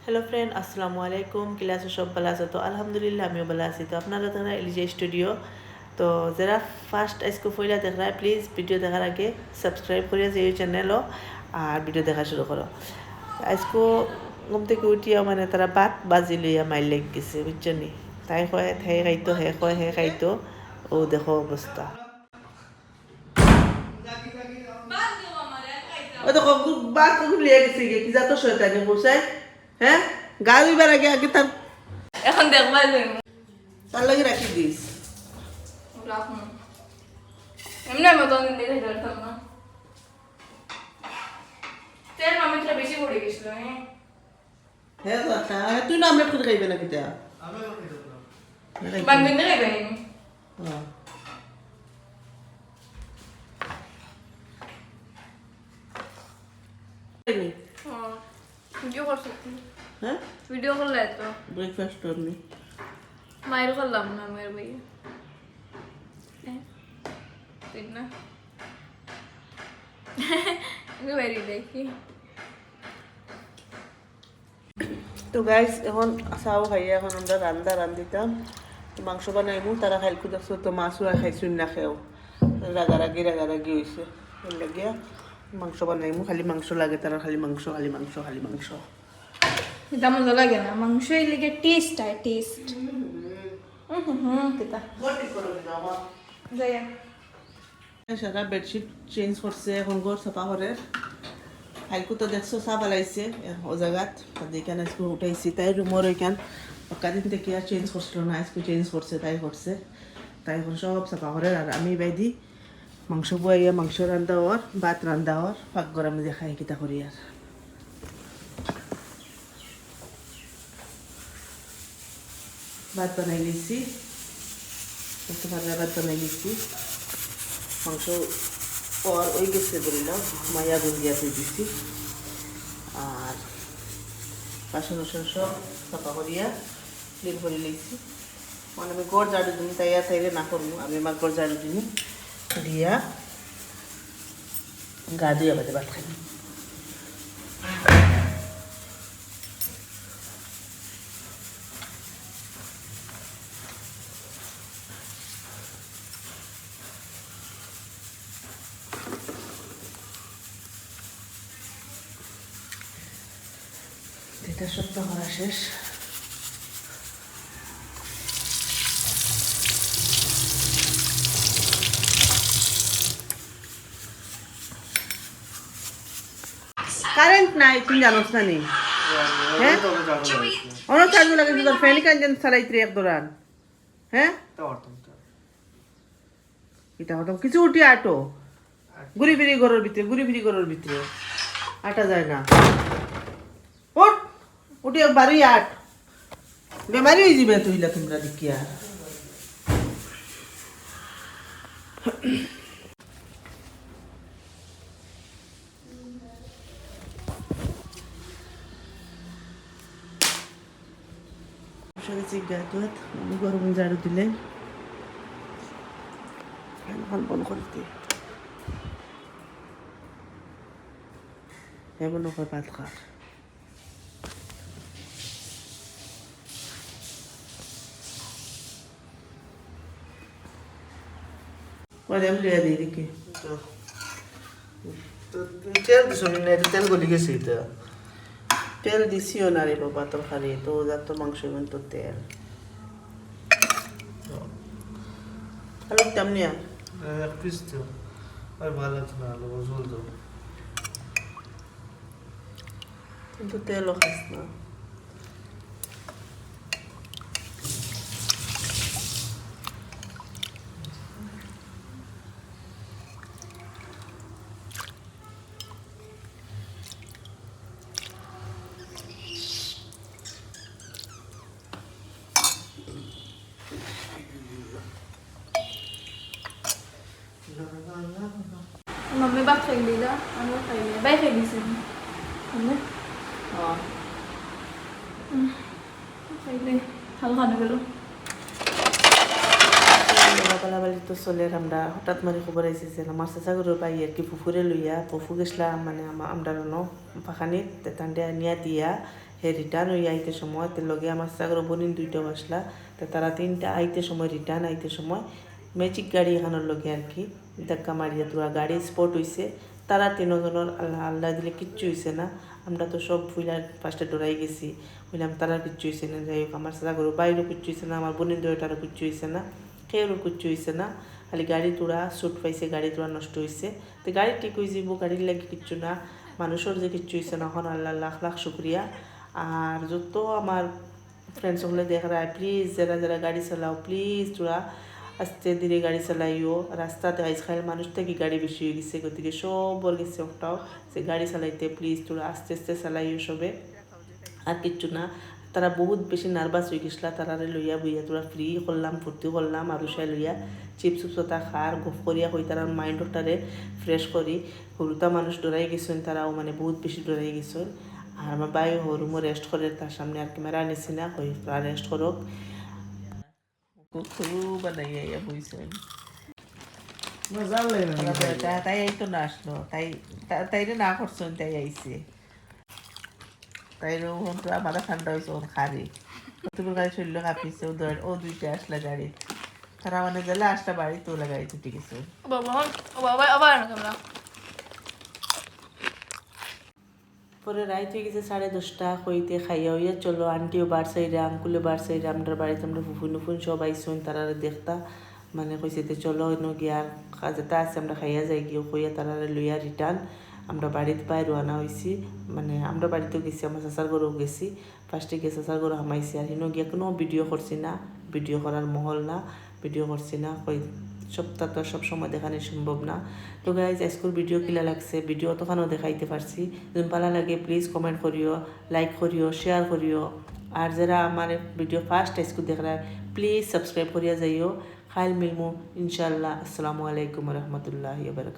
Hello friend, আসসালামু আলাইকুম। Class সব ভালো আছে তো? আলহামদুলিল্লাহ আমিও ভালো আছি। তো আপনারা দেখেন এলিজে স্টুডিও। তো যারা ফার্স্ট আজকে ফইলা দেখরা প্লিজ ভিডিও দেখার আগে সাবস্ক্রাইব করিয়া যে চ্যানেলও আর ভিডিও দেখা শুরু করো। আজকে ঘুম থেকে উঠিয়া মানে তারা বাত বাজি লইয়া মাইল লেগ গেছে, বুঝছো নি? তাই কয় হে খাইতো, হে কয় হে খাইতো। ও দেখো অবস্থা। ও দেখো বাত লিয়ে গেছে কি যা তো শয়তানি বসাই। হ্যাঁ, গা ধুইবার আগে আগে এখন দেখবা তার লাগে রাখি দিস। রাখুন এমনি আমি তখন দেখে ধরতাম না তেল মামিটা বেশি পড়ে গেছিল হ্যাঁ তো আচ্ছা, তুই না আমলেট করে খাইবে না কিটা? বান্ধবী নেই বেনি ভিডিও করছো হ্যাঁ, ভিডিও করলে তো ব্রেকফাস্ট করনি। মায়ের করলাম না মেয়ের ভাই ঠিক না বাইরে দেখি তো গাইস এখন চাও খাইয়া এখন আমরা রান্ধিতাম মাংস বানাইমু। তারা খাইল খুঁজছো তো মাছও খাইছুন না খেয়েও রাগারাগি হয়েছে লাগিয়া মাংস বানাইমু। খালি মাংস লাগে তারা, খালি মাংস। এটা মজা লাগে না মাংস লেগে টেস্ট হয় টেস্ট কিতা যাইয়া সারা বেডশিট চেঞ্জ করছে, এখন ঘর সাফা করে। হাইকু তো দেখছো চা পালাইছে ও জায়গাত, এখানে আজকে উঠাইছি তাই রুমের ওইখান কাদিন থেকে আর চেঞ্জ করছিল না, আজকে চেঞ্জ করছে তাই করছে। তাই এখন সব সাফা করে। আর আমি বাইদি মাংস বয়াইয়া মাংস রান্ধা হওয়ার ভাত রান্ধা হওয়ার পাকঘর আমি দেখাই কিতা করি। আর ভাত বানাই দিচ্ছি, ভাত বানাই দিচ্ছি। মাংস আর ওই গেছে বললাম মায়া গুন্দিয়া দিয়ে দিচ্ছি। আর বাসন বাসন সব সাফা করিয়া ক্লিন করে নিয়েছি। মানে আমি গড় ঝাড়ু দিন তাইয়া চাইলে না করবো, আমি আমার গড় ঝাড়ু দিন দিয়া গা ধুয়ে বাদে ভাত খাই। এটা সত্য করা শেষ। কারেন্ট নাই, তুই জানোস না নি? হ্যাঁ, অনেক চার্জ লাগে তোর ফ্যানি কাঞ্জন চালাইতে এক দৌড়ান। হ্যাঁ, এটা হতো কিছু উঠি আটো ঘুরি ফিরি ঘরের ভিতরে আটা যায় না। ওট উঠে বাড়ি আট বেমারি হয়ে যাবে তুইলা তোমরা দেখিয়া। আমি গরম ঝাড়ু দিলে ফ্যান বন্ধ করতে এমন হয় ভাত খাওয়ার। আমি লিয়া দিই দেখি তেল দিছ না, এটা তেল গলি গেছে এটা। তেল দিছিও না রে বাবা তরকারি তো, যার তো মাংস তো তেল আলু তেমনি। এক পিস তো আর ভালো লাগছে না, আলু ঝোল তো কিন্তু তেলও খাস না। मम्मी बात खाई लीला हम लोग खाई लिया बाई खाई दी से हमने खाई ले हाल खाने के लो পালাবালি তো চলে। আমরা হঠাৎ মারি খবর আইসি যে আমার চেঁচাগুলোর পাই আর কি ফুফুরে লইয়া পফু গেছিলাম মানে আমরা পাখানিত তান্ডে নিয়া দিয়া হে রিটার্ন হয়ে আইতে সময় তো লগে আমার সাগর বোনিন 2টা বাসলা তো তারা 3টা আইতে সময় রিটার্ন আইতে সময় ম্যাজিক গাড়ি এখানোর লগে আর কি ধাক্কা মারিয়া তোরা গাড়ি স্পট হইছে তারা 3জনের আল্লাহ আল্লাহ দিলে কিচ্ছু হইছে না আমরা তো সব ফুইলার ফার্স্টে ডরাই গেছি বললাম তারা কিচ্ছু হইছে না যাই হোক আমার সাগর বাইরেও কিচ্ছু হইছে না আমার বোনিন দইটারও কিচ্ছু হইছে না খেয়েরও কিচ্ছু হইছে না খালি গাড়ি তোরা সুট পাইছে গাড়ি তোরা নষ্ট হয়েছে তো গাড়ি ঠিক হয়ে যাব গাড়ির লাগে কিচ্ছু না মানুষের যে কিচ্ছু হয়েছে না এখন আল্লাহ লাখ লাখ শুক্রিয়া আর যত আমার ফ্রেন্ডস হলে দেখা যায় প্লিজ যারা যারা গাড়ি চালাও প্লিজ তোরা আস্তে ধীরে গাড়ি চালাইও রাস্তাতে আজকাল মানুষ থেকে গাড়ি বেশি হয়ে গেছে গতিকে সবর গেছে ওটাও সে গাড়ি চালাইতে প্লিজ তোরা আস্তে আস্তে চালাইও সবে আর কিচ্ছু না তারা বহুত বেশি নার্ভাস হয়ে গেছিলা তারারে লইয়া বইয়া তোরা ফ্রি করলাম ফুর্তি করলাম আর উষাই লইয়া চিপস উপসতা খার গফ করিয়া হই তারা মাইন্ডটারে ফ্রেশ করি হরুতা মানুষ ডরাই গেছেন তারাও মানে বহুত বেশি ডরাই গেছেন আর আমার বাই হরুমও রেস্ট করে তার সামনে আর ক্যামেরা নিছি না হই তারা রেস্ট করক খুব বানাইয়া বইছেন मजा लेना তাই এই তো না আসলো তাইরে না করছেন তাই আইছে তাই তো মাথা ঠান্ডা হয়েছে ওর খারি তোর গাড়ি শরীর কাঁপিছে ও 2টা আসলা গাড়ি তারা মানে গেলে আসটা বাড়ি তো গাড়ি ছুটি গেছে আবার তোমরা পরে রাইত হয়ে গেছে 10:30 হইতে খাইয়া হইয়া চলো আন্টিও বার সাইডে আঙ্কুলে বার সাইডে আমরা বাড়িতে আমরা ফুফুন নুফুন সব আইসুন তারা দেখতা মানে কইছে যে চলো গিয়ার কাজেটা আছে আমরা খাইয়া যাই গিয়ে কইয়া তারা লইয়া রিটার্ন আমরা বাড়িতে পাই রওনা হয়েছি মানে আমরা বাড়িতেও গেছি আমার চাচার ঘরেও গেছি ফার্স্টে গিয়ে চাচার ঘরে হামাইছি আর হিনো গিয়ে কোনো ভিডিও করছি না ভিডিও করার মহল না ভিডিও করছি না কই সপ্তাহ তো সব সময় দেখানো সম্ভব না তো গাইজ আজকের ভিডিও কিলা লাগছে ভিডিও তখনও দেখাইতে পারছি যদি ভালো লাগে প্লিজ কমেন্ট করিও লাইক করিও শেয়ার করিও আর যারা আমার ভিডিও ফার্স্ট আজকে দেখরা প্লিজ সাবস্ক্রাইব করিয়া যাইও খাইল মিলমু ইনশাআল্লাহ আসসালামু আলাইকুম রহমতুল্লাহি ওয়া বারাকাতুহু।